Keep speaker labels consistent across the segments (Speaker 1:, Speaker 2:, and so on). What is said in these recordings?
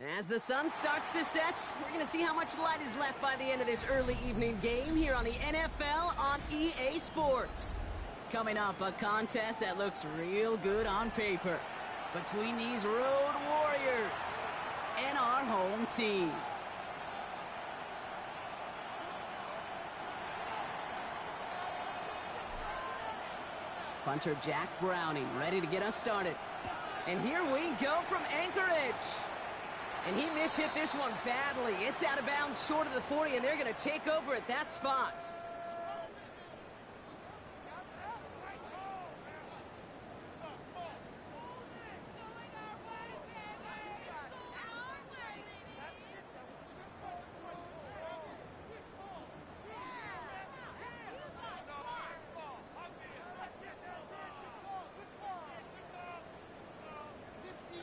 Speaker 1: As the sun starts to set, we're going to see how much light is left by the end of this early evening game here on the NFL on EA Sports. Coming up, a contest that looks real good on paper between these road warriors and our home team. Punter Jack Browning ready to get us started. And here we go from Anchorage. And he mishit this one badly. It's out of bounds short of the 40, and they're going to take over at that spot.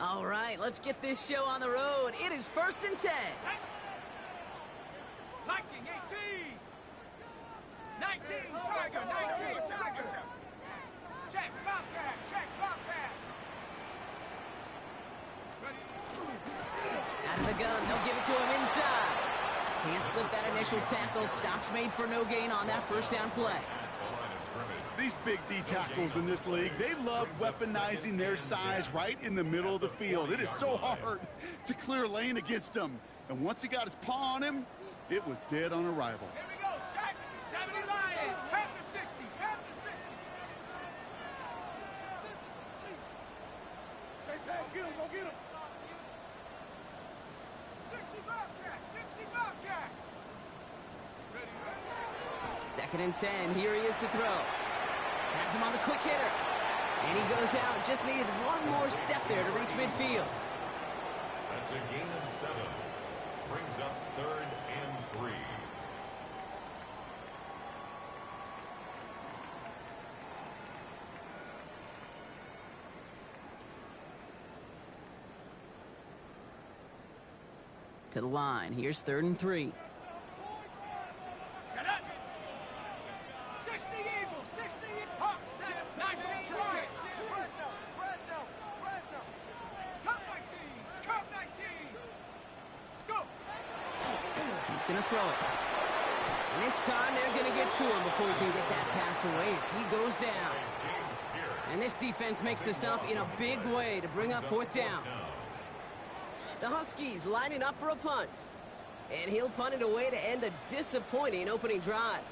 Speaker 1: All right, let's get this show on the road. It is 1st and 10.
Speaker 2: Liking 18. 19, Tiger, 19, Tiger. Check, Bobcat, check, Bobcat.
Speaker 1: Out of the gun, they'll give it to him inside. Can't slip that initial tackle. Stops made for no gain on that first down play.
Speaker 3: These big D tackles in this league, they love weaponizing their size right in the middle of the field. It is so hard to clear lane against them. And once he got his paw on him, it was dead on arrival.
Speaker 2: Here we go, Shaq. 70 Lion. Half to 60. Half to 60. Hey, get him. Go get him. 60 Bobcat. 60 Bobcat. Ready.
Speaker 1: 2nd and 10. Here he is to throw. Has him on the quick hitter. And he goes out. Just needed one more step there to reach midfield.
Speaker 4: That's a gain of 7. Brings up 3rd and 3.
Speaker 1: To the line. Here's 3rd and 3.
Speaker 2: Set up. 60 Eagles. 60 Hawks. 19 Giant. Cup 19. Cup 19. Let's go.
Speaker 1: He's going to throw it. And this time they're going to get to him before he can get that pass away as he goes down. And this defense makes the stop in a big way to bring up 4th down. The Huskies lining up for a punt. And he'll punt it away to end a disappointing opening drive.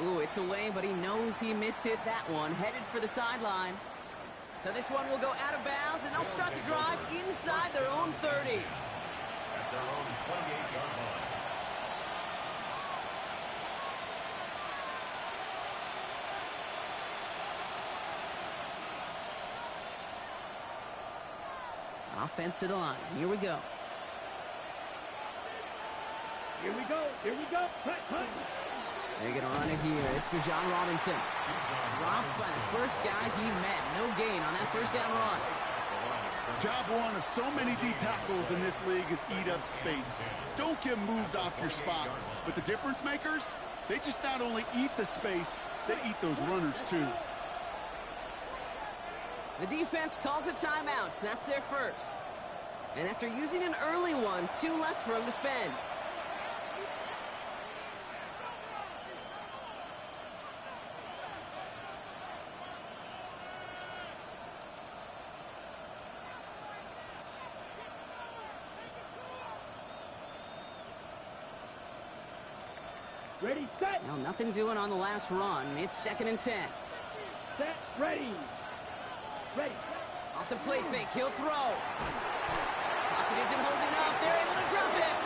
Speaker 1: Ooh, it's away, but he knows he mishit that one. Headed for the sideline. So this one will go out of bounds, and they'll start the drive inside their own 30.
Speaker 4: At their own 28-yard line.
Speaker 1: Offense to the line. Here we go.
Speaker 2: Here we go. Here we go. Punt.
Speaker 1: They're going to run it here. It's Bijan Robinson. Drops by the first guy he met. No gain on that first down run.
Speaker 3: Job one of so many D tackles in this league is eat up space. Don't get moved off your spot. But the difference makers, they just not only eat the space, they eat those runners too.
Speaker 1: The defense calls a timeout. That's their first. And after using an early one, 2 left for him to spend.
Speaker 2: Ready, set.
Speaker 1: Well, nothing doing on the last run. It's 2nd and 10.
Speaker 2: Set, ready. Ready.
Speaker 1: Off the play fake, he'll throw. Pocket isn't holding up. They're able to drop it.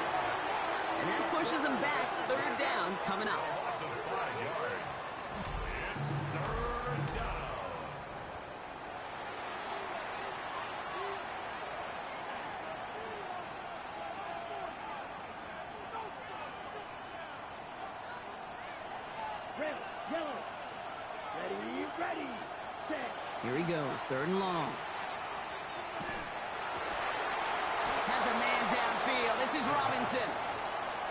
Speaker 1: And that pushes them back. 3rd down coming up.
Speaker 4: Loss of 5 yards. It's 3rd down.
Speaker 2: Red, yellow. Ready, set.
Speaker 1: Here he goes, 3rd and long. Has a man downfield. This is Robinson.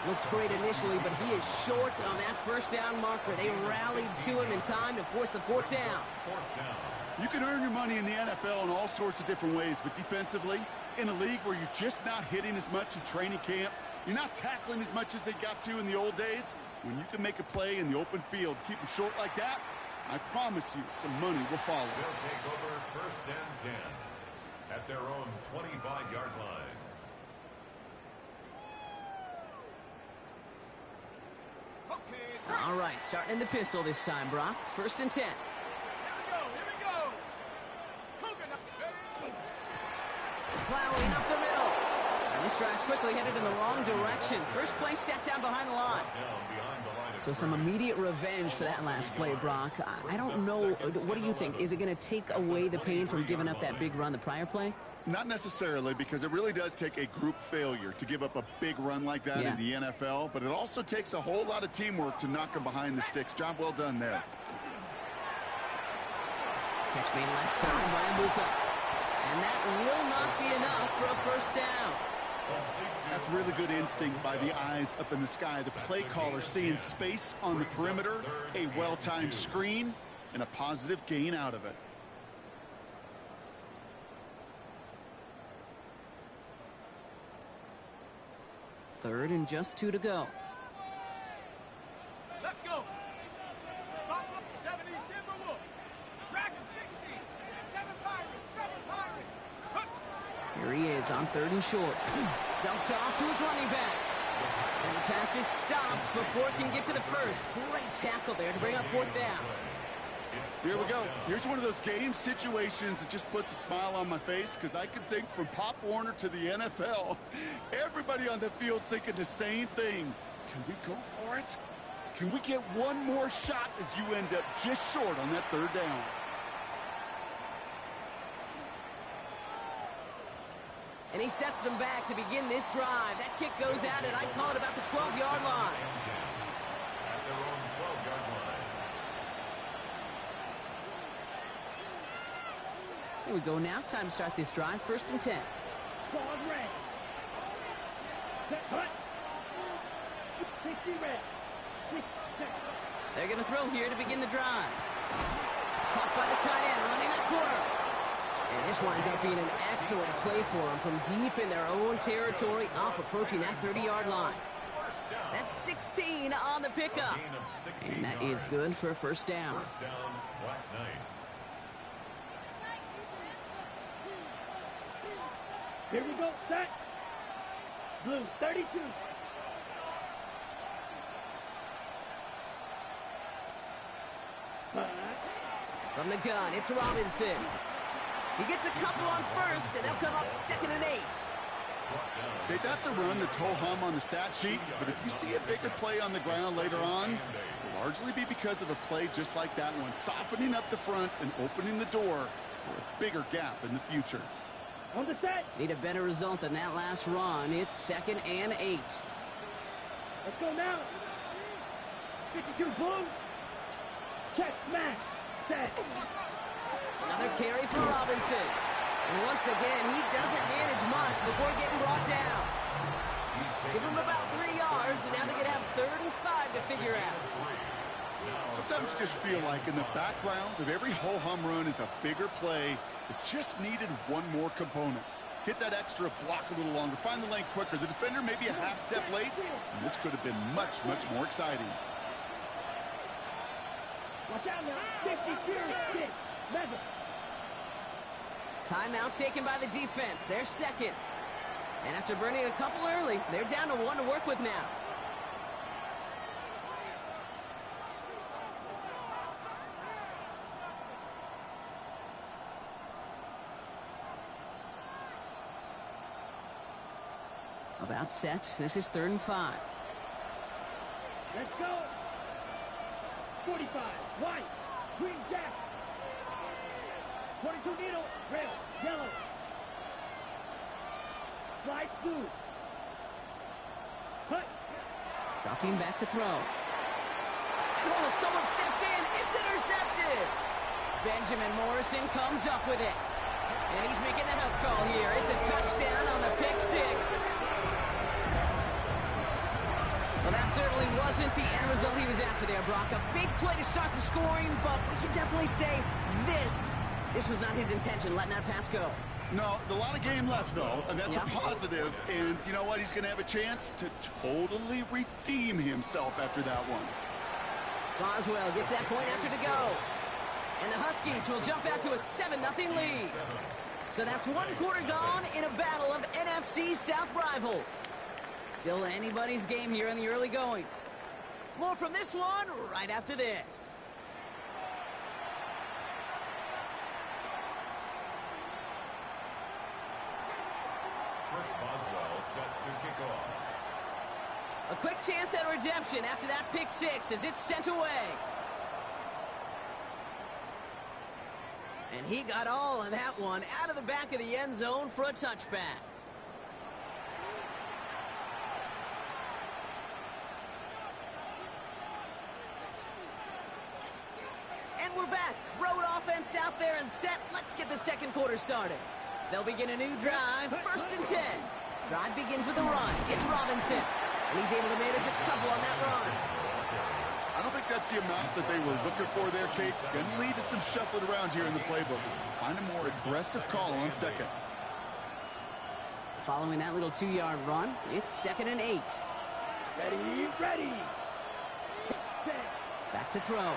Speaker 1: Looks great initially, but he is short on that first down marker. They rallied to him in time to force the 4th down.
Speaker 4: 4th down.
Speaker 3: You can earn your money in the NFL in all sorts of different ways, but defensively, in a league where you're just not hitting as much in training camp, you're not tackling as much as they got to in the old days, when you can make a play in the open field, keep them short like that, I promise you some money will follow.
Speaker 4: They'll take over 1st and 10 at their own 25-yard line.
Speaker 1: All right, starting in the pistol this time, Brock. 1st and 10.
Speaker 2: Here we go.
Speaker 1: Plowing up the middle. And this drive's quickly headed in the wrong direction. First play set down behind the line. So some immediate revenge for that last play, Brock. I don't know. What do you think? Is it going to take away the pain from giving up that big run the prior play?
Speaker 3: Not necessarily, because it really does take a group failure to give up a big run like that in the NFL, but it also takes a whole lot of teamwork to knock them behind the sticks. Job well done there.
Speaker 1: Catch made left side by Abuka. And that will not be enough for a 1st down.
Speaker 3: That's really good instinct by the eyes up in the sky. The play caller seeing space on the perimeter, a well-timed screen, and a positive gain out of it.
Speaker 1: 3rd and just 2 to go.
Speaker 2: Let's go. 70 Timberwolves. Dragon 60. 7 Pirates.
Speaker 1: Here he is on 3rd and short. Dumped off to his running back. And the pass is stopped before it can get to the 1st. Great tackle there to bring up 4th down.
Speaker 3: Here we go. Here's one of those game situations that just puts a smile on my face, because I can think from Pop Warner to the NFL, everybody on the field thinking the same thing. Can we go for it? Can we get one more shot as you end up just short on that 3rd down?
Speaker 1: And he sets them back to begin this drive. That kick goes out, and I call it about the 12-yard line.
Speaker 4: At their own 12-yard line.
Speaker 1: Here we go now. Time to start this drive. 1st and 10.
Speaker 2: Ball red. Set, cut. 60 red. 6, 7.
Speaker 1: They're going to throw here to begin the drive. Caught by the tight end, running that corner. And this winds up being an excellent play for them from deep in their own territory, up approaching that 30-yard line. That's 16 on the pickup. And that is good for a 1st down.
Speaker 4: 1st down, Black Knights.
Speaker 2: Here we go. Set. Blue 32.
Speaker 1: From the gun, it's Robinson. He gets a couple on 1st, and they'll come up 2nd and 8.
Speaker 3: Okay, that's a run that's ho-hum on the stat sheet, but if you see a bigger play on the ground later on, it'll largely be because of a play just like that one, softening up the front and opening the door for a bigger gap in the future.
Speaker 2: On the set.
Speaker 1: Need a better result than that last run. It's 2nd and 8.
Speaker 2: Let's go now. 52 blue. Check, smash. Set.
Speaker 1: Another carry for Robinson. And once again, he doesn't manage much before getting brought down. Give him about 3 yards, and now they're going to have 3rd and 5 to figure out.
Speaker 3: Sometimes just feel like in the background of every ho-hum run is a bigger play that just needed one more component. Hit that extra block a little longer, find the lane quicker. The defender may be a half step late, and this could have been much, much more exciting.
Speaker 2: Watch out now. 50, 6, level.
Speaker 1: Timeout taken by the defense. They're 2nd. And after burning a couple early, they're down to 1 to work with now. About set. This is 3rd and 5.
Speaker 2: Let's go. 45, white, green jack. 22 needle, red, yellow. Slide blue. Cut.
Speaker 1: Dropping back to throw. And oh, someone stepped in. It's intercepted. Benjamin Morrison comes up with it. And he's making the house call here. It's a touchdown on the pick 6. Well, that certainly wasn't the end result he was after there, Brock. A big play to start the scoring, but we can definitely say this This was not his intention, letting that pass go.
Speaker 3: No, a lot of game left, though, and that's a positive. And you know what? He's going to have a chance to totally redeem himself after that one.
Speaker 1: Boswell gets that point after to go. And the Huskies will jump out to a 7-0 lead. So that's one quarter gone in a battle of NFC South rivals. Still anybody's game here in the early goings. More from this one right after this.
Speaker 4: First Boswell set to kick off.
Speaker 1: A quick chance at redemption after that pick six as it's sent away. And he got all of that one out of the back of the end zone for a touchback. And we're back. Road offense out there and set. Let's get the second quarter started. They'll begin a new drive, 1st and 10. Drive begins with a run. It's Robinson. And he's able to manage a couple on that run.
Speaker 3: I don't think that's the amount that they were looking for there, Kate. Going to lead to some shuffling around here in the playbook. Find a more aggressive call on second.
Speaker 1: Following that little 2-yard run, it's 2nd and 8.
Speaker 2: Ready.
Speaker 1: Back to throw.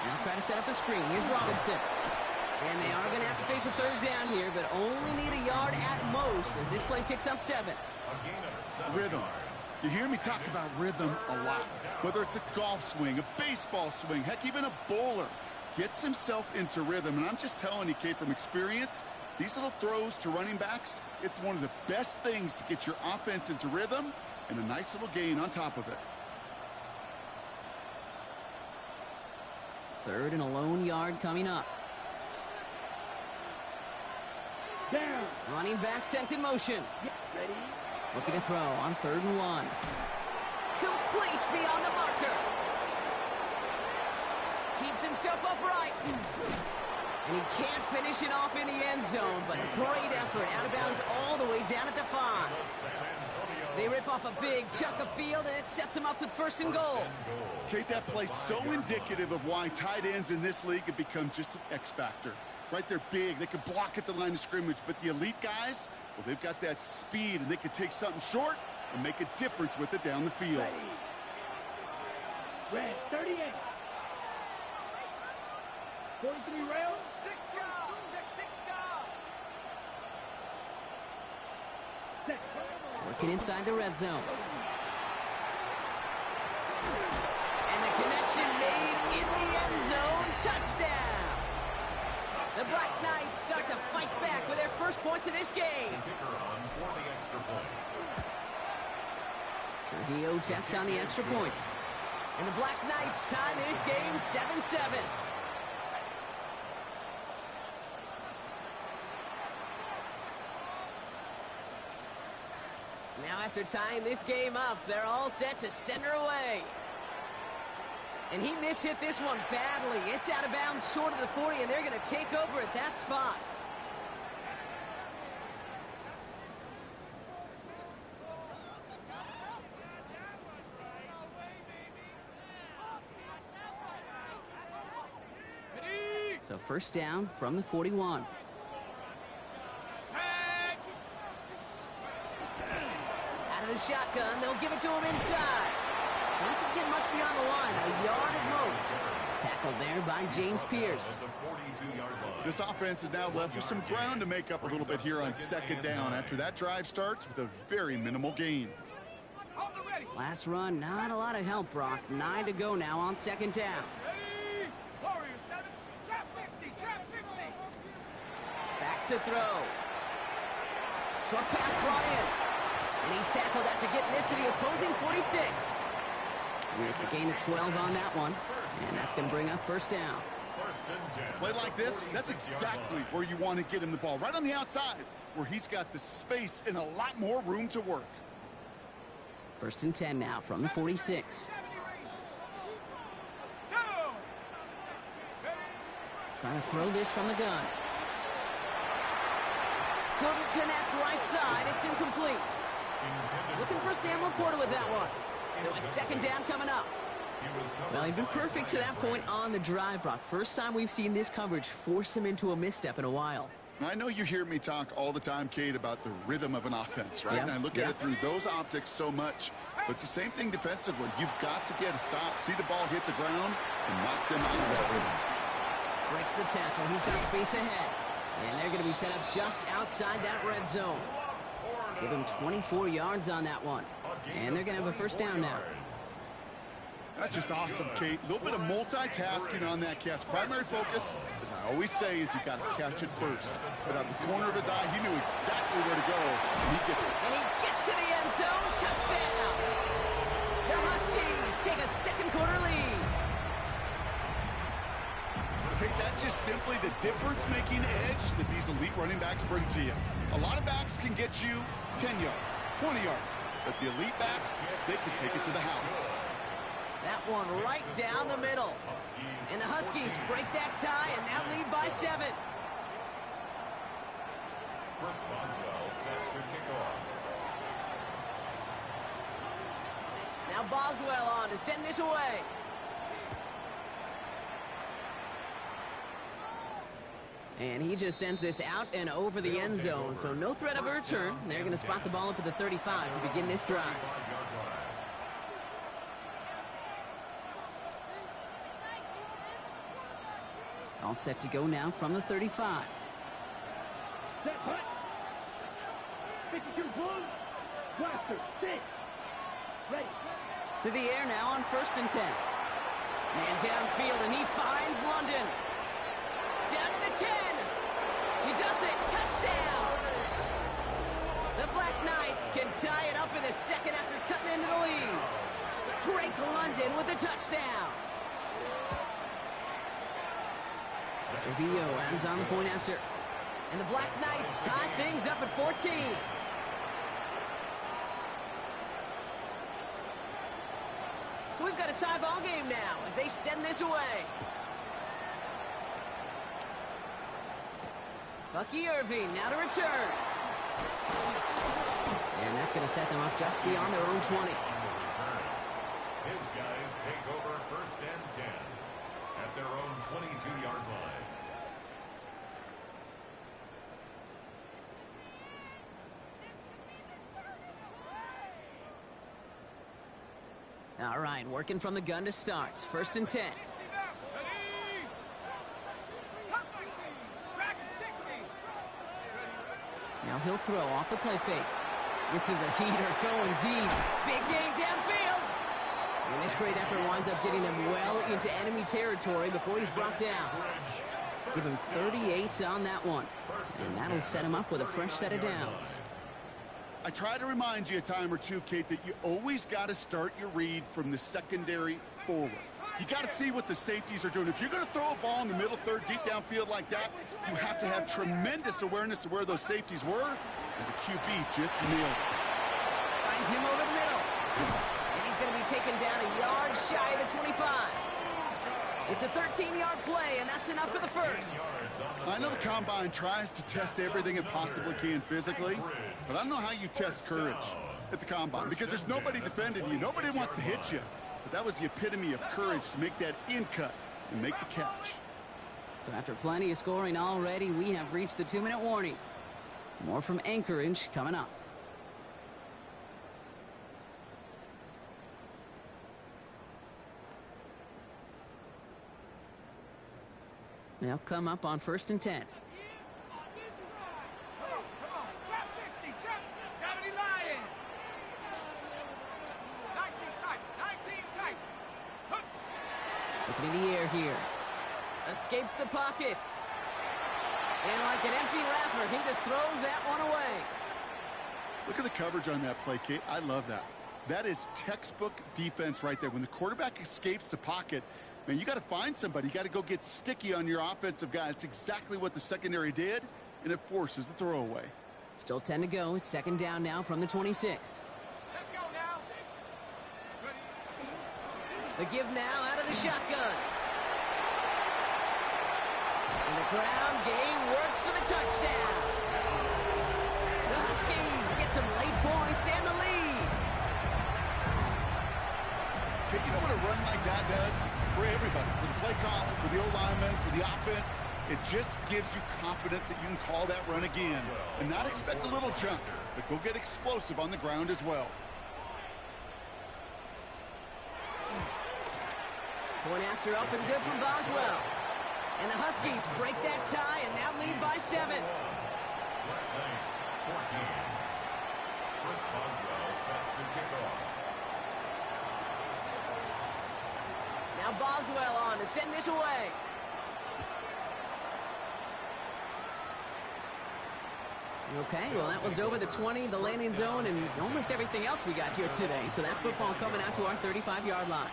Speaker 1: Now try to set up the screen. Here's Robinson. And they are going to have to face a 3rd down here, but only need a yard at most as this play picks up 7.
Speaker 3: Rhythm. You hear me talk about rhythm a lot. Whether it's a golf swing, a baseball swing, heck, even a bowler gets himself into rhythm. And I'm just telling you, Kate, from experience, these little throws to running backs, it's one of the best things to get your offense into rhythm and a nice little gain on top of it.
Speaker 1: 3rd and a lone yard coming up.
Speaker 2: Down.
Speaker 1: Running back sent in motion.
Speaker 2: Ready.
Speaker 1: Looking to throw on 3rd and 1. Complete beyond the marker. Keeps himself upright. And he can't finish it off in the end zone, but a great effort. Out of bounds all the way down at the 5. They rip off a big chunk of field, and it sets him up with 1st and goal.
Speaker 3: Kate, that play's so indicative of why tight ends in this league have become just an X factor. Right, they're big. They can block at the line of scrimmage, but the elite guys, well, they've got that speed, and they can take something short and make a difference with it down the field.
Speaker 2: Red 38. 43 rail. 6 yard.
Speaker 1: Working inside the red zone. And the connection made in the end zone. Touchdown. The Black Knights start to fight back with their first points of this game. Trujillo checks on the extra point. And the Black Knights tie this game 7-7. Now after tying this game up, they're all set to send her away. And he mishit this one badly. It's out of bounds short of the 40, and they're going to take over at that spot. So 1st down from the 41. Out of the shotgun, they'll give it to him inside. Doesn't get much beyond the line, a yard at most. Tackled there by James Pierce.
Speaker 3: This offense is now left with some ground to make up a little bit here on 2nd down after that drive starts with a very minimal gain.
Speaker 1: Last run, not a lot of help, Brock. 9 to go now on 2nd down.
Speaker 2: Warrior 7. Trap 60.
Speaker 1: Back to throw. Short pass brought in. And he's tackled after getting this to the opposing 46. And it's a gain of 12 on that one. And that's going to bring up 1st down.
Speaker 3: Play like this, that's exactly where you want to get him the ball. Right on the outside, where he's got the space and a lot more room to work.
Speaker 1: 1st and 10 now from the 46. Trying to throw this from the gun. Couldn't connect right side. It's incomplete. Looking for Sam Laporta with that one. So it's 2nd down coming up. Well, he'd been perfect to that point on the drive, Brock. First time we've seen this coverage force him into a misstep in a while.
Speaker 3: I know you hear me talk all the time, Kate, about the rhythm of an offense, right?
Speaker 1: Yep.
Speaker 3: And I look at it through those optics so much. But it's the same thing defensively. You've got to get a stop, see the ball hit the ground to knock them out of that rhythm.
Speaker 1: Breaks the tackle. He's got space ahead. And they're going to be set up just outside that red zone. Give him 24 yards on that one. And they're going to have a first down now.
Speaker 3: That's just awesome, Kate. A little bit of multitasking on that catch. Primary focus, as I always say, is you got to catch it first. But out of the corner of his eye, he knew exactly where to go. And
Speaker 1: he gets to the end zone. Touchdown! The Huskies take a second quarter lead.
Speaker 3: Kate, that's just simply the difference-making edge that these elite running backs bring to you. A lot of backs can get you 10 yards, 20 yards. But the elite backs, they can take it to the house.
Speaker 1: That one right down the middle. And the Huskies break that tie and now lead by 7.
Speaker 4: First Boswell set to kick off.
Speaker 1: Now Boswell on to send this away. And he just sends this out and over the end zone. So no threat of a return. They're going to spot the ball up at the 35 to begin this drive. All set to go now from the 35.
Speaker 2: Set, punt. 52 blue. Blaster, 6. Ready.
Speaker 1: To the air now on 1st and 10. Man downfield, and he finds London. Down to the 10. He does it. Touchdown. The Black Knights can tie it up in the second after cutting into the lead. Drake London with a touchdown. Vio ends on the point after. And the Black Knights tie things up at 14. So we've got a tie ball game now as they send this away. Bucky Irving now to return. And that's going to set them up just beyond their own 20.
Speaker 4: His guys take over 1st and 10 at their own 22-yard line.
Speaker 1: All right, working from the gun to start. 1st and 10. Now he'll throw off the play fake. This is a heater going deep. Big game downfield. And this great effort winds up getting him well into enemy territory before he's brought down. Give him 38 on that one. And that'll set him up with a fresh set of downs.
Speaker 3: I try to remind you a time or two, Kate, that you always got to start your read from the secondary forward. You got to see what the safeties are doing. If you're going to throw a ball in the middle third, deep downfield like that, you have to have tremendous awareness of where those safeties were, and the QB just nailed it.
Speaker 1: Finds him over the middle. And he's going to be taken down a yard shy of the 25. It's a 13-yard play, and that's enough for the first.
Speaker 3: I know the Combine tries to test everything it possibly can physically, but I don't know how you test courage at the Combine, because there's nobody defending you. Nobody wants to hit you. But that was the epitome of courage to make that in cut and make the catch.
Speaker 1: So after plenty of scoring already, we have reached the 2-minute warning. More from Anchorage coming up. They'll come up on 1st and 10.
Speaker 2: Come on. Trap 60, trap 70 Lion. 19 tight, 19 tight.
Speaker 1: Looking in the air here. Escapes the pocket. And like an empty wrapper, he just throws that one away.
Speaker 3: Look at the coverage on that play, Kate. I love that. That is textbook defense right there. When the quarterback escapes the pocket, man, you got to find somebody. You got to go get sticky on your offensive guy. That's exactly what the secondary did, and it forces the throwaway.
Speaker 1: Still 10 to go. It's 2nd down now from the 26.
Speaker 2: Let's go now.
Speaker 1: The give now out of the shotgun. And the ground game works for the touchdown. The Huskies get some late points and the lead.
Speaker 3: You know what a run like that play call for the O-lineman, for the offense. It just gives you confidence that you can call that run again and not expect a little jump, but go get explosive on the ground as well.
Speaker 1: Point after up and good from Boswell. And the Huskies break that tie and now lead by 7.
Speaker 4: Thanks, 14. Chris Boswell set to kick off.
Speaker 1: Now Boswell on to send this away. Okay, well, that one's over the 20, the landing zone, and almost everything else we got here today. So that football coming out to our 35-yard line.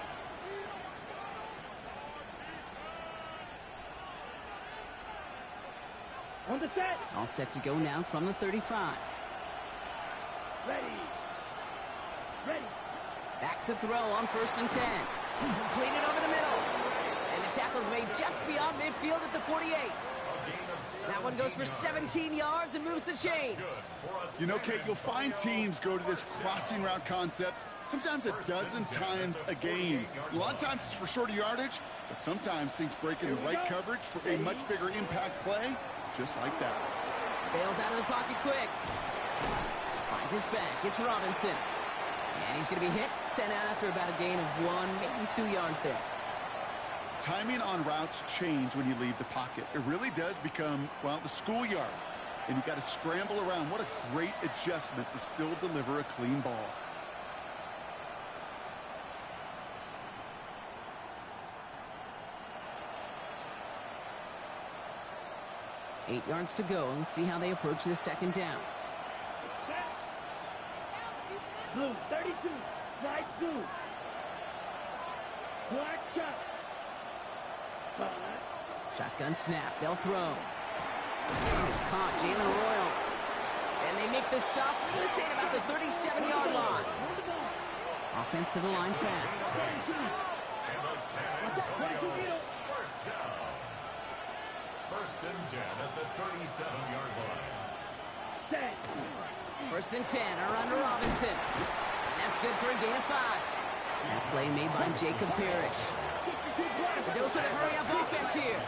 Speaker 2: On the set.
Speaker 1: All set to go now from the 35.
Speaker 2: Ready. Ready.
Speaker 1: Back to throw on 1st and 10. Completed over the middle. And the tackle's made just beyond midfield at the 48. That one goes for 17 yards and moves the chains.
Speaker 3: You know, Kate, you'll find teams go to this crossing route concept sometimes a dozen times a game. A lot of times it's for shorter yardage, but sometimes things break in the right coverage for a much bigger impact play, just like that.
Speaker 1: Bails out of the pocket quick. Finds his back. It's Robinson. And he's going to be hit, sent out after about a gain of 1, maybe 2 yards there.
Speaker 3: Timing on routes change when you leave the pocket. It really does become, well, the schoolyard. And you got to scramble around. What a great adjustment to still deliver a clean ball.
Speaker 1: Eight yards to go. Let's see how they approach this 2nd down.
Speaker 2: Blue, 32. Right two. Black shot.
Speaker 1: Shotgun snap. They'll throw. He's caught. Jalen Royals. And they make the stop. I'm going to say at about the 37-yard line. Offense to the line fast.
Speaker 4: First and 10 at the 37-yard line.
Speaker 1: 1st and 10. Around to Robinson. And that's good for a gain of 5. That play made by Jacob Parrish. The dose of the hurry-up offense here.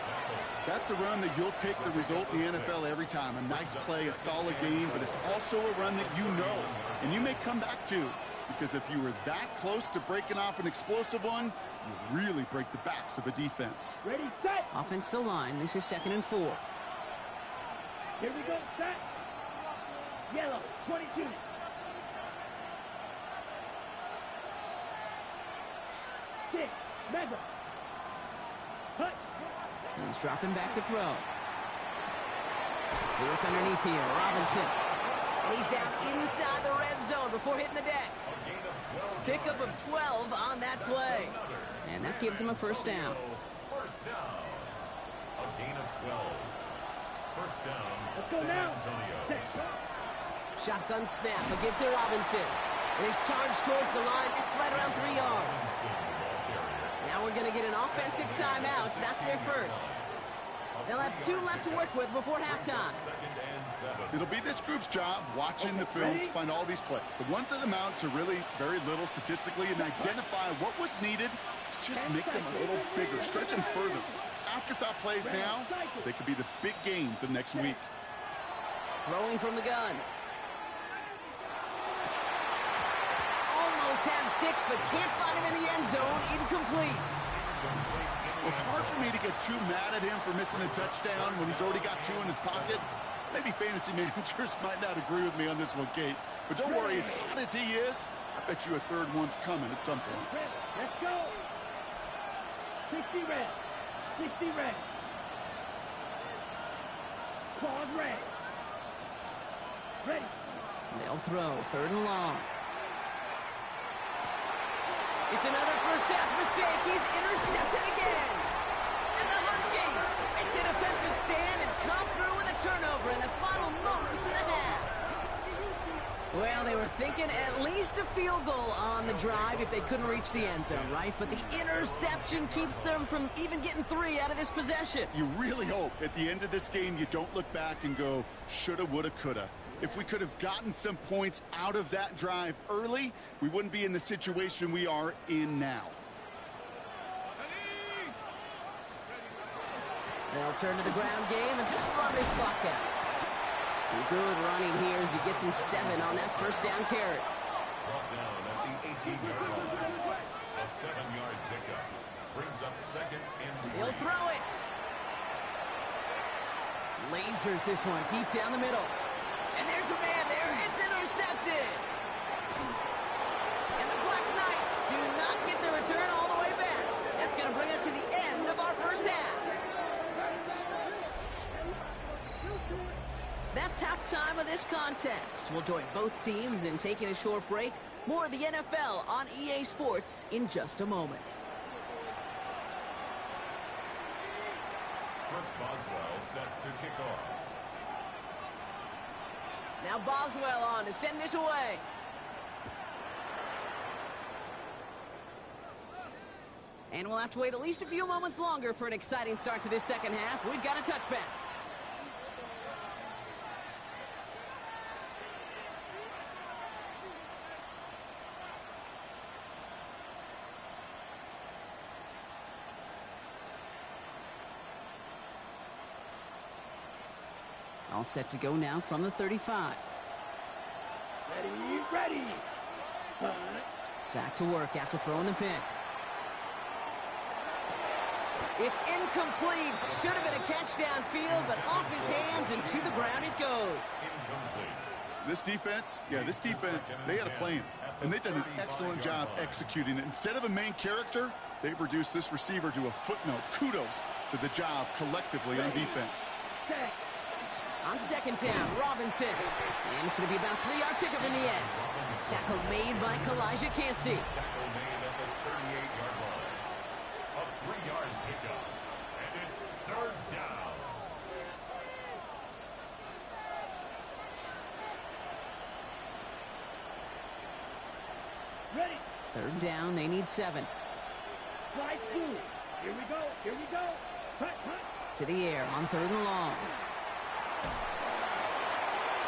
Speaker 3: That's a run that you'll take the result in the NFL every time. A nice play, a solid game, but it's also a run that you know and you may come back to, because if you were that close to breaking off an explosive one, you really break the backs of a defense.
Speaker 2: Ready, set.
Speaker 1: Offense to line. This is 2nd and 4.
Speaker 2: Here we go, set. Yellow, 22. Six, mega. Hut.
Speaker 1: He's dropping back to throw. They look underneath here. Robinson. And he's down inside the red zone before hitting the deck. Pickup of 12 on that play. And that gives him a 1st down.
Speaker 4: First down. A gain of 12. First down.
Speaker 2: Let's go
Speaker 4: San
Speaker 2: now.
Speaker 4: Antonio.
Speaker 1: Shotgun snap. A give to Robinson. And he's charged towards the line. That's right around 3 yards. Now we're going to get an offensive timeout. That's their first. They'll have 2 left to work with before halftime.
Speaker 3: It'll be this group's job watching the film to find all these plays. The ones that amount to really very little statistically and identify what was needed to just make them a little bigger, stretch them further. Afterthought plays now, they could be the big gains of next week.
Speaker 1: Throwing from the gun. Almost had 6, but can't find him in the end zone. Incomplete.
Speaker 3: Well, it's hard for me to get too mad at him for missing a touchdown when he's already got 2 in his pocket. Maybe fantasy managers might not agree with me on this one, Kate. But don't worry, as hot as he is, I bet you a 3rd one's coming at some point.
Speaker 2: Let's go. 60 red. 60 red. Claws red. Ready.
Speaker 1: They'll throw. 3rd and long. It's another first half mistake. He's intercepted again. And the Huskies make the defensive stand and come through with a turnover in the final moments of the half. Well, they were thinking at least a field goal on the drive if they couldn't reach the end zone, right? But the interception keeps them from even getting 3 out of this possession.
Speaker 3: You really hope at the end of this game you don't look back and go, shoulda, woulda, coulda. If we could have gotten some points out of that drive early, we wouldn't be in the situation we are in now.
Speaker 1: They'll turn to the ground game and just run this clock out. Some good running here as he gets him 7 on that first down carry.
Speaker 4: Brought down at the 18-yard line. A 7-yard pickup brings up 2nd and 3.
Speaker 1: He'll throw it. Lasers this one deep down the middle. And there's a man there. It's intercepted. And the Black Knights do not get the return all the way back. That's going to bring us to the end of our first half. That's halftime of this contest. We'll join both teams in taking a short break. More of the NFL on EA Sports in just a moment.
Speaker 4: Chris Boswell set to kick off.
Speaker 1: Now Boswell on to send this away. And we'll have to wait at least a few moments longer for an exciting start to this second half. We've got a touchback. All set to go now from the 35.
Speaker 2: Ready.
Speaker 1: Back to work after throwing the pick. It's incomplete. Should have been a catch downfield, but off his hands and to the ground it goes.
Speaker 3: This defense, they had a plan, and they've done an excellent job executing it. Instead of a main character, they've reduced this receiver to a footnote. Kudos to the job collectively on defense.
Speaker 1: On second down, Robinson. And it's going to be about a 3-yard pickup in the end. Tackle made by Kalijah Cansey.
Speaker 4: Tackle made at the 38-yard line. A 3-yard pickup. And it's 3rd down.
Speaker 2: Ready.
Speaker 1: 3rd down, they need 7.
Speaker 2: Slide through. Here we go. Cut.
Speaker 1: To the air on 3rd and long.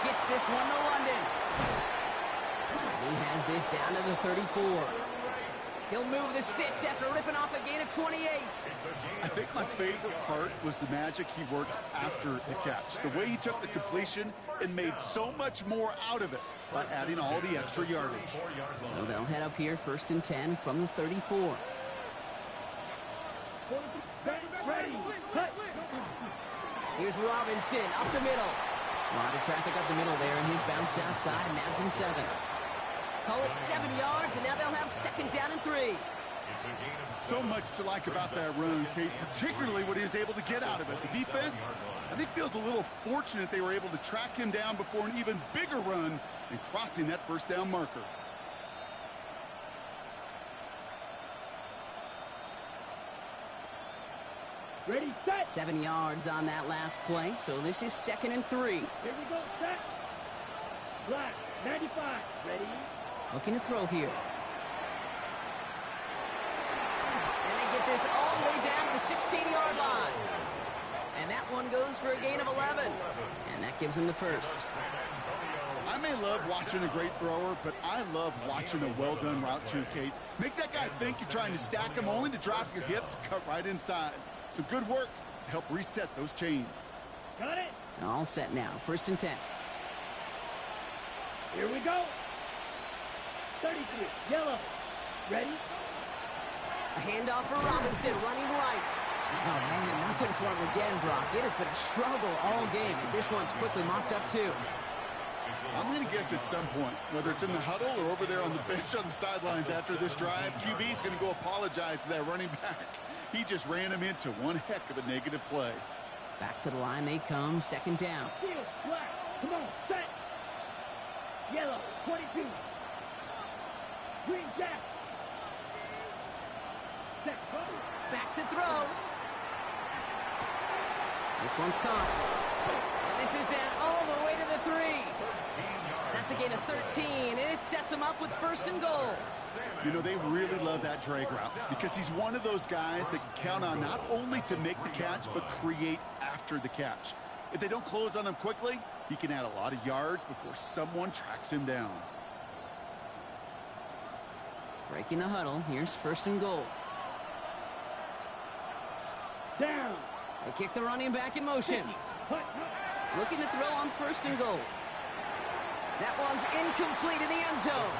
Speaker 1: Gets this one to London. And he has this down to the 34. He'll move the sticks after ripping off a gain of 28.
Speaker 3: I think my favorite part was the magic he worked after the catch. The way he took the completion and made so much more out of it by adding all the extra yardage.
Speaker 1: So they'll head up here 1st and 10 from the 34.
Speaker 2: Ready. Cut.
Speaker 1: Here's Robinson up the middle. A lot of traffic up the middle there, and his bounce outside nabs him 7. Call it 7 yards, and now they'll have 2nd down and 3.
Speaker 3: So much to like about that run, Kate, particularly what he was able to get out of it. The defense, I think, feels a little fortunate they were able to track him down before an even bigger run and crossing that 1st down marker.
Speaker 2: Ready, set.
Speaker 1: 7 yards on that last play, so this is 2nd and 3.
Speaker 2: Here we go, set. Black, 95. Ready.
Speaker 1: Looking to throw here. And they get this all the way down to the 16-yard line. And that one goes for a gain of 11. And that gives him the 1st.
Speaker 3: I may love watching a great thrower, but I love watching a well-done route too, Kate. Make that guy think you're trying to stack him only to drop your hips, cut right inside. Some good work to help reset those chains.
Speaker 2: Got it.
Speaker 1: All set now, 1st and 10.
Speaker 2: Here we go. 33, yellow. Ready?
Speaker 1: A handoff for Robinson, running right. Oh, man, nothing for him again, Brock. It has been a struggle all game as this one's quickly mopped up, too.
Speaker 3: I'm going to guess at some point, whether it's in the huddle or over there on the bench on the sidelines after this drive, QB's going to go apologize to that running back. He just ran him into one heck of a negative play.
Speaker 1: Back to the line they come, 2nd down.
Speaker 2: Field, black. Come on, set. Yellow, 22. Green jack. Set, go.
Speaker 1: Back to throw. This one's caught. And this is down all the way to the 3. That's a gain of 13, and it sets him up with 1st and goal.
Speaker 3: You know, they really love that drag route because he's one of those guys that can count on not only to make the catch, but create after the catch. If they don't close on him quickly, he can add a lot of yards before someone tracks him down.
Speaker 1: Breaking the huddle, here's 1st and goal.
Speaker 2: Down.
Speaker 1: They kick the running back in motion. Looking to throw on 1st and goal. That one's incomplete in the end zone.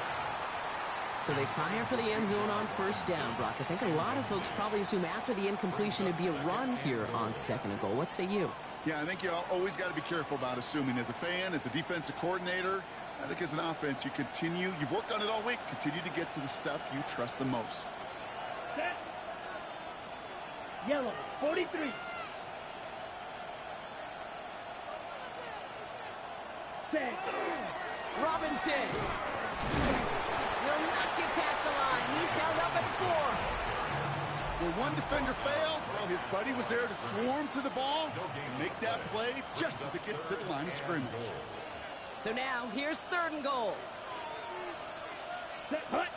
Speaker 1: So they fire for the end zone on 1st down, Brock. I think a lot of folks probably assume after the incompletion it'd be a run here on 2nd and goal. What say you?
Speaker 3: Yeah, I think you always got to be careful about assuming. As a fan, as a defensive coordinator, I think as an offense, you've worked on it all week, continue to get to the stuff you trust the most.
Speaker 2: Set. Yellow, 43. Set.
Speaker 1: Robinson will not get past the line. He's held up at 4.
Speaker 3: Well, one defender failed. Well, his buddy was there to swarm to the ball and make that play just as it gets to the line of scrimmage.
Speaker 1: So now, here's 3rd and goal.
Speaker 2: Set. Hut.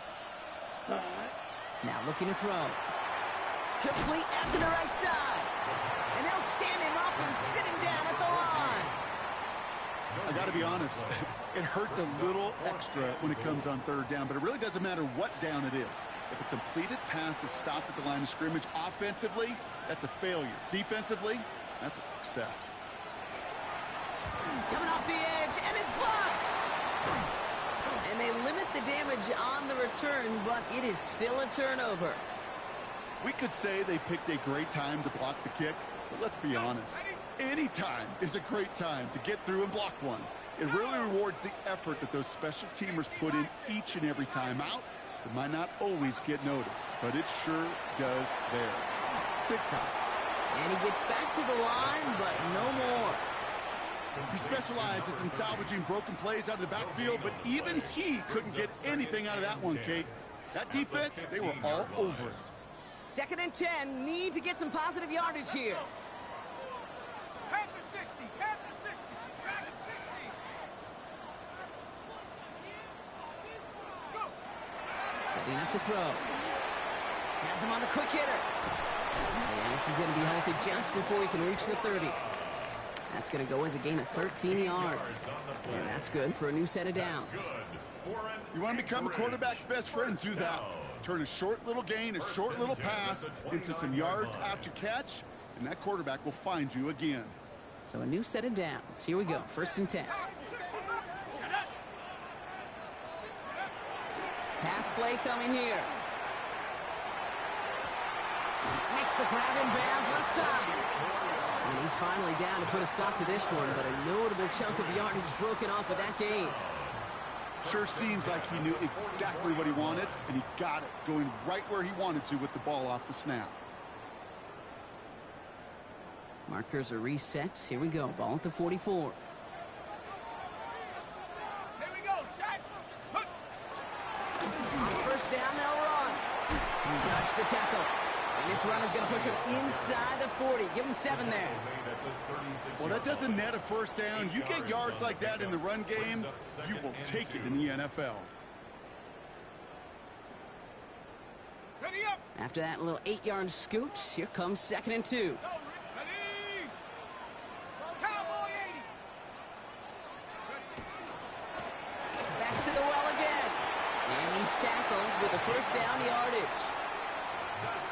Speaker 1: Now looking to throw. Complete out to the right side. And they'll stand him up and sit him down at the line.
Speaker 3: I got to be honest, it hurts a little extra when it comes on 3rd down, but it really doesn't matter what down it is. If a completed pass is stopped at the line of scrimmage, offensively, that's a failure. Defensively, that's a success.
Speaker 1: Coming off the edge, and it's blocked. And they limit the damage on the return, but it is still a turnover.
Speaker 3: We could say they picked a great time to block the kick, but let's be honest. Any time is a great time to get through and block one. It really rewards the effort that those special teamers put in each and every time out. It might not always get noticed, but it sure does there. Big time.
Speaker 1: And he gets back to the line, but no more.
Speaker 3: He specializes in salvaging broken plays out of the backfield, but even he couldn't get anything out of that one, Kate. That defense, they were all over it.
Speaker 1: 2nd and 10, need to get some positive yardage here.
Speaker 2: Panther 60. Panther 60. Dragon 60. Go.
Speaker 1: Setting up to throw. Has him on the quick hitter. And this is going to be halted just before he can reach the 30. That's going to go as a gain of 13 yards. And that's good for a new set of downs.
Speaker 3: You want to become a quarterback's best friend, do that. Turn a short little gain, a short little pass into some yards after catch, and that quarterback will find you again.
Speaker 1: So a new set of downs. Here we go, 1st and 10. Pass play coming here. Makes the grab in bounds left side. And he's finally down to put a stop to this one, but a notable chunk of yardage broken off with that gain.
Speaker 3: Sure seems like he knew exactly what he wanted, and he got it, going right where he wanted to with the ball off the snap.
Speaker 1: Markers are reset. Here we go, ball at the 44.
Speaker 2: Here we go. Set. Hook.
Speaker 1: On 1st down, they'll run. He dodged the tackle. And this run is going to push him inside the 40. Give him 7 there.
Speaker 3: Well, that doesn't net a 1st down. You get yards like that in the run game, you will take it in the NFL.
Speaker 2: Ready up.
Speaker 1: After that little 8-yard scoot, here comes 2nd and 2.
Speaker 2: Ready. Cowboy 80.
Speaker 1: Back to the well again. And he's tackled with the 1st down yardage.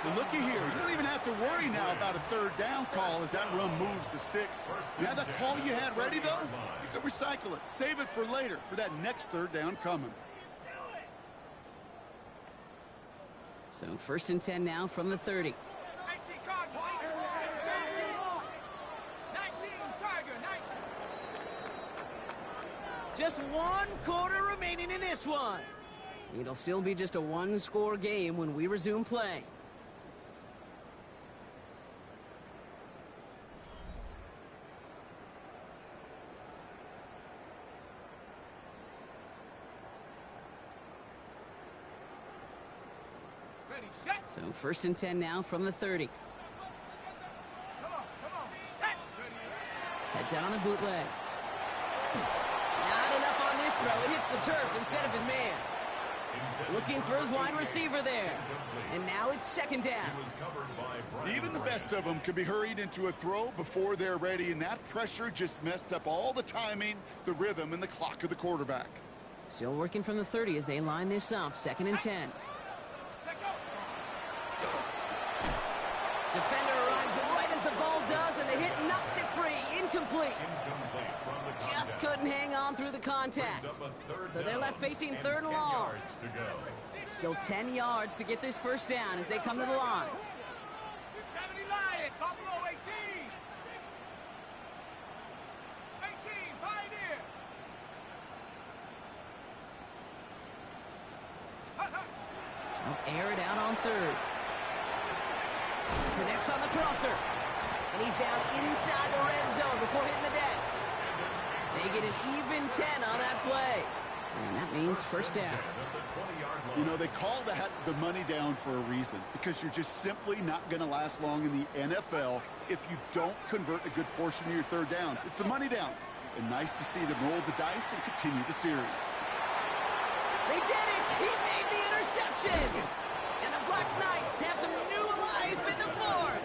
Speaker 3: So looky here, you don't even have to worry now about a 3rd down call as that run moves the sticks. Now that call you had ready, though, you can recycle it. Save it for later, for that next 3rd down coming.
Speaker 1: So 1st and 10 now from the 30.
Speaker 2: 19 Cardinal. 19 Tiger. 19.
Speaker 1: Just 1 quarter remaining in this one. It'll still be just a 1-score game when we resume play.
Speaker 2: Ready. Set.
Speaker 1: So 1st and 10 now from the 30.
Speaker 2: Come on. Set. Ready.
Speaker 1: Heads out on the bootleg. Not enough on this throw. It hits the turf instead of his man. Looking for his wide receiver there. And now it's 2nd down.
Speaker 3: Even the best of them can be hurried into a throw before they're ready, and that pressure just messed up all the timing, the rhythm, and the clock of the quarterback.
Speaker 1: Still working from the 30 as they line this up. 2nd and 10. Defender arrives right as the ball does. incomplete.
Speaker 4: Incomplete from the
Speaker 1: Just
Speaker 4: contact.
Speaker 1: couldn't hang on through the contact.
Speaker 4: Brings up a third
Speaker 1: So they're
Speaker 4: down
Speaker 1: left facing
Speaker 4: and
Speaker 1: 3rd and
Speaker 4: 10
Speaker 1: long.
Speaker 4: yards to go.
Speaker 1: Still 10 yards to get this first down as they come to the line.
Speaker 2: 70 Lion, Buffalo 18. 18, Pioneer.
Speaker 1: They'll air it out on 3rd. Connects on the crosser. And he's down inside the red zone before hitting the deck. They get an even 10 on that play. And that means first down.
Speaker 3: You know, they call that the money down for a reason, because you're just simply not going to last long in the NFL if you don't convert a good portion of your 3rd downs. It's the money down. And nice to see them roll the dice and continue the series.
Speaker 1: They did it! He made the interception! And the Black Knights have some new life in the 4th.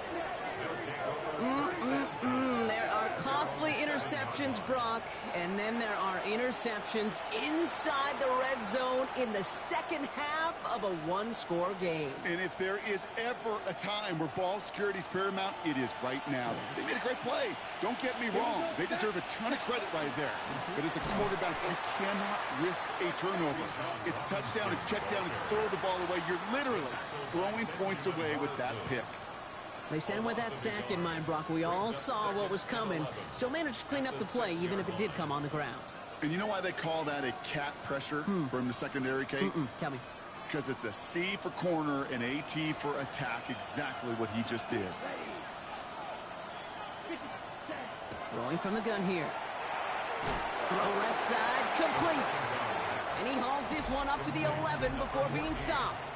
Speaker 1: There are costly interceptions, Brock, and then there are interceptions inside the red zone in the second half of a one-score game.
Speaker 3: And if there is ever a time where ball security is paramount, it is right now. They made a great play. Don't get me wrong. They deserve a ton of credit right there. But as a quarterback, you cannot risk a turnover. It's touchdown, it's check down, it's throw the ball away. You're literally throwing points away with that pick.
Speaker 1: They sent with that sack in mind, Brock. We all saw what was coming. Still managed to clean up the play, even if it did come on the ground.
Speaker 3: And you know why they call that a cat pressure from the secondary, Kate?
Speaker 1: Tell me.
Speaker 3: Because it's a C for corner and a T for attack, exactly what he just did.
Speaker 1: Throwing from the gun here. Throw left side, complete. And he hauls this one up to the 11 before being stopped.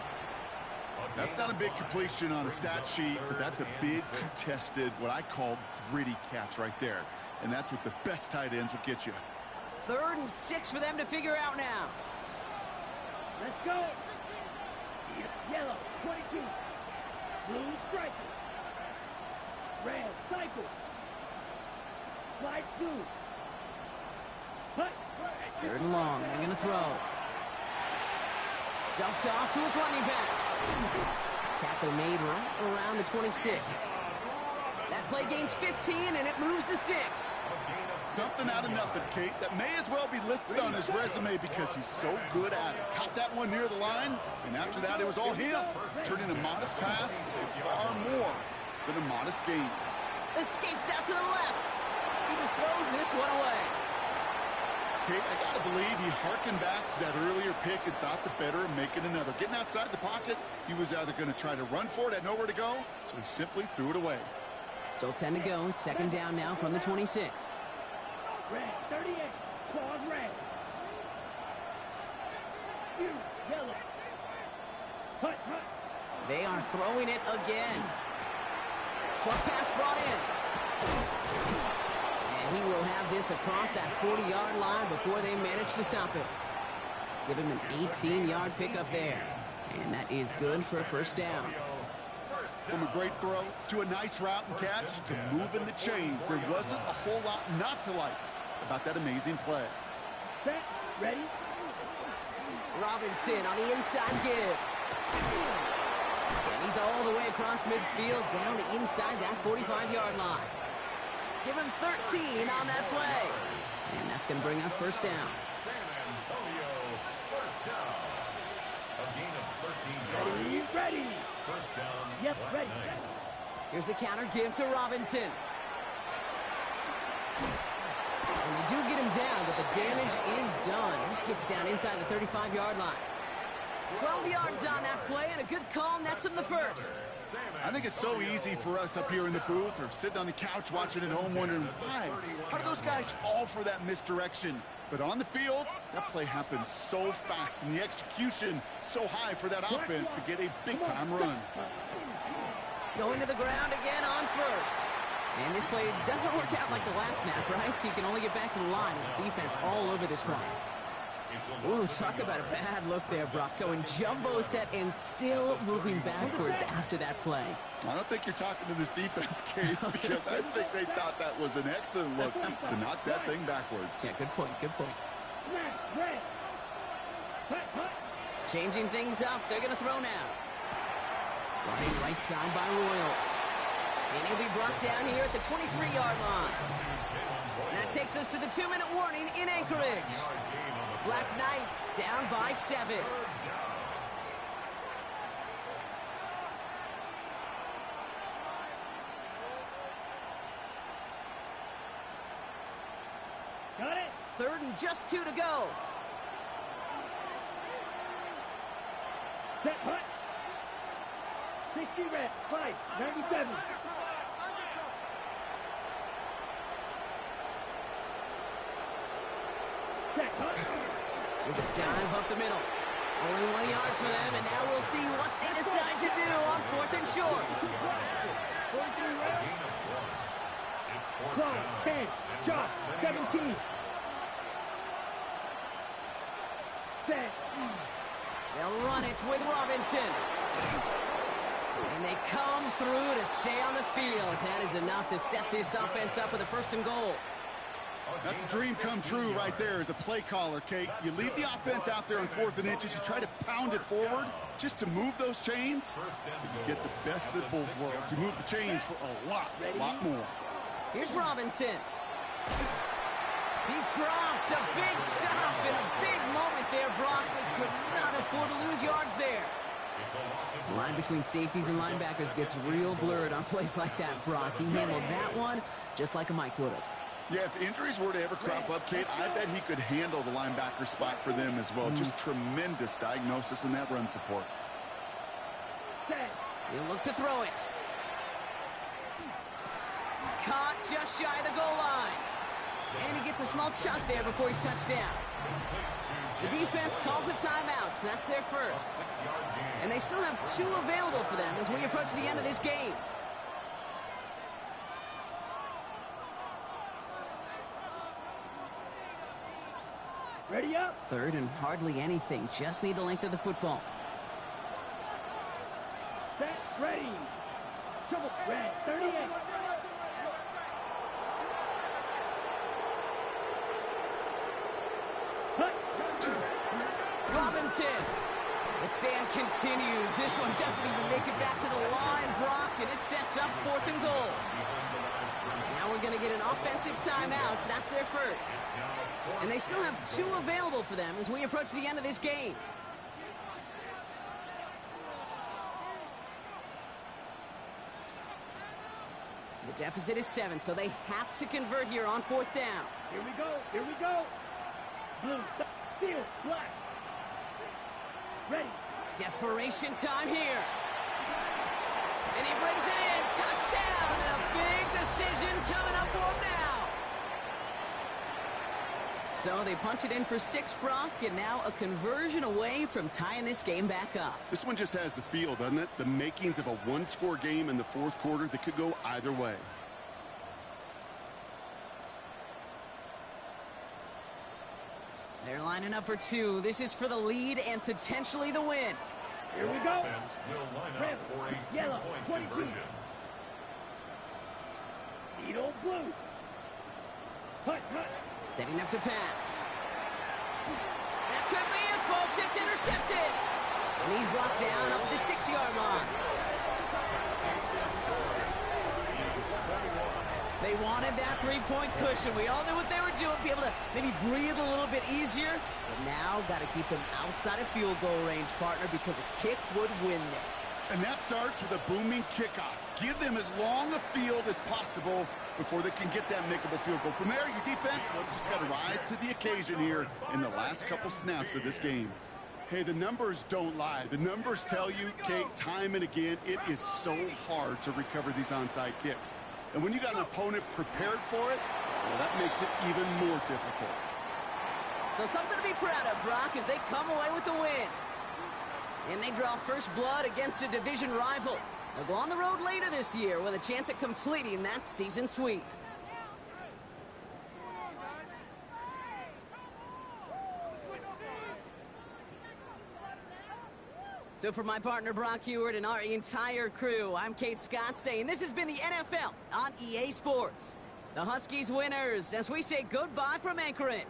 Speaker 3: That's not a big completion on a stat sheet, but that's a big contested, what I call gritty catch right there. And that's what the best tight ends will get you.
Speaker 1: 3rd and 6 for them to figure out now.
Speaker 2: Let's go. Yellow, 22. Blue striker. Red cycle. Slide 2. Hut.
Speaker 1: 3rd and long. They're going to throw. Dumped off to his running back. Tackle made right around the 26. That play gains 15, and it moves the sticks.
Speaker 3: Something out of nothing, Kate, that may as well be listed on his resume because he's so good at it. Caught that one near the line, and after that, it was all him. Turning a modest pass to far more than a modest gain.
Speaker 1: Escapes out to the left. He just throws this one away.
Speaker 3: Kate, I got to believe he harkened back to that earlier pick and thought the better of making another. Getting outside the pocket, he was either going to try to run for it, had nowhere to go, so he simply threw it away.
Speaker 1: Still 10 to go. It's 2nd down now from the 26.
Speaker 2: Red, 38. Claws red. Yellow. Hut, hut.
Speaker 1: They are throwing it again. Short pass brought in. And he will have this across that 40-yard line before they manage to stop it. Give him an 18-yard pickup there. And that is good for a first down.
Speaker 3: From a great throw to a nice route and catch to moving the chains, there wasn't a whole lot not to like about that amazing play.
Speaker 2: Set, ready.
Speaker 1: Robinson on the inside give. And he's all the way across midfield down to inside that 45-yard line. Give him 13 on that play. And that's going to bring up first down.
Speaker 4: San Antonio, first down. A gain of 13 yards.
Speaker 2: Ready.
Speaker 4: First down.
Speaker 2: Yes,
Speaker 4: Black
Speaker 2: ready.
Speaker 4: Knights.
Speaker 1: Here's a counter give to Robinson. And they do get him down, but the damage is done. This gets down inside the 35-yard line. 12 yards on that play, and a good call nets him the first.
Speaker 3: I think it's so easy for us up here in the booth or sitting on the couch watching at home wondering why. How do those guys fall for that misdirection? But on the field, that play happens so fast and the execution so high for that offense to get a big-time run.
Speaker 1: Going to the ground again on first. And this play doesn't work out like the last snap, right? So you can only get back to the line as defense all over this one. Ooh, talk about a bad look there, Brock. Going jumbo set and still moving backwards after that play.
Speaker 3: I don't think you're talking to this defense, Kate, because I think they thought that was an excellent look to knock that thing backwards.
Speaker 1: Yeah, good point, good point.
Speaker 2: Red. Hut, hut.
Speaker 1: Changing things up. They're going to throw now. Running right side by Royals. And he'll be brought down here at the 23-yard line. And that takes us to the 2-minute warning in Anchorage. Black Knights down by 7.
Speaker 2: Got it.
Speaker 1: 3rd and just 2 to go.
Speaker 2: Set punt. 60 red. 5. 97. Set punt.
Speaker 1: There's a dive up the middle. Only 1 yard for them, and now we'll see what they decide to do on 4th and short.
Speaker 2: 12, 10, shot, 17. Set.
Speaker 1: They'll run it with Robinson. And they come through to stay on the field. That is enough to set this offense up with a 1st and goal.
Speaker 3: That's a dream come true right there as a play caller, Kate. You leave the offense out there on 4th and inches. You try to pound it forward just to move those chains. You get the best of both worlds. You move the chains for a lot more.
Speaker 1: Here's Robinson. He's dropped a big stop in a big moment there, Brock. They could not afford to lose yards there. The line between safeties and linebackers gets real blurred on plays like that, Brock. He handled that one just like a Mike would have.
Speaker 3: Yeah, if injuries were to ever crop up, Kate, I bet he could handle the linebacker spot for them as well. Just tremendous diagnosis in that run support.
Speaker 1: He'll look to throw it. Caught just shy of the goal line. And he gets a small chunk there before he's touched down. The defense calls a timeout, so that's their first. And they still have 2 available for them as we approach the end of this game.
Speaker 2: Ready up.
Speaker 1: 3rd and hardly anything. Just need the length of the football.
Speaker 2: Set. Ready. Triple red. 38.
Speaker 1: Robinson. The stand continues. This one doesn't even make it back to the line, Brock, and it sets up 4th and goal. Now we're going to get an offensive timeout, so that's their first. And they still have 2 available for them as we approach the end of this game. The deficit is 7, so they have to convert here on 4th down.
Speaker 2: Here we go. Here we go. Blue. Steel. Black. Ready.
Speaker 1: Desperation time here. And he brings it in. Touchdown. And a big decision coming up for him now. So they punch it in for 6, Brock, and now a conversion away from tying this game back up.
Speaker 3: This one just has the feel, doesn't it? The makings of a 1-score game in the 4th quarter that could go either way.
Speaker 1: They're lining up for 2. This is for the lead and potentially the win.
Speaker 2: Here we go.
Speaker 4: Red,
Speaker 2: yellow, 22. Needle blue. Hut.
Speaker 1: Setting up to pass. That could be it, folks. It's intercepted. And he's brought down up at the 6-yard line. They wanted that 3-point cushion. We all knew what they were doing, be able to maybe breathe a little bit easier. But now got to keep them outside of field goal range, partner, because a kick would win this.
Speaker 3: And that starts with a booming kickoff. Give them as long a field as possible before they can get that makeable field goal. From there, your defense, well, it's just got to rise to the occasion here in the last couple snaps of this game. Hey, the numbers don't lie. The numbers tell you, Kate, time and again, it is so hard to recover these onside kicks. And when you got an opponent prepared for it, well, that makes it even more difficult.
Speaker 1: So something to be proud of, Brock, as they come away with the win. And they draw first blood against a division rival. They'll go on the road later this year with a chance at completing that season sweep. So for my partner, Brock Heward, and our entire crew, I'm Kate Scott saying this has been the NFL on EA Sports. The Huskies winners as we say goodbye from Anchorage.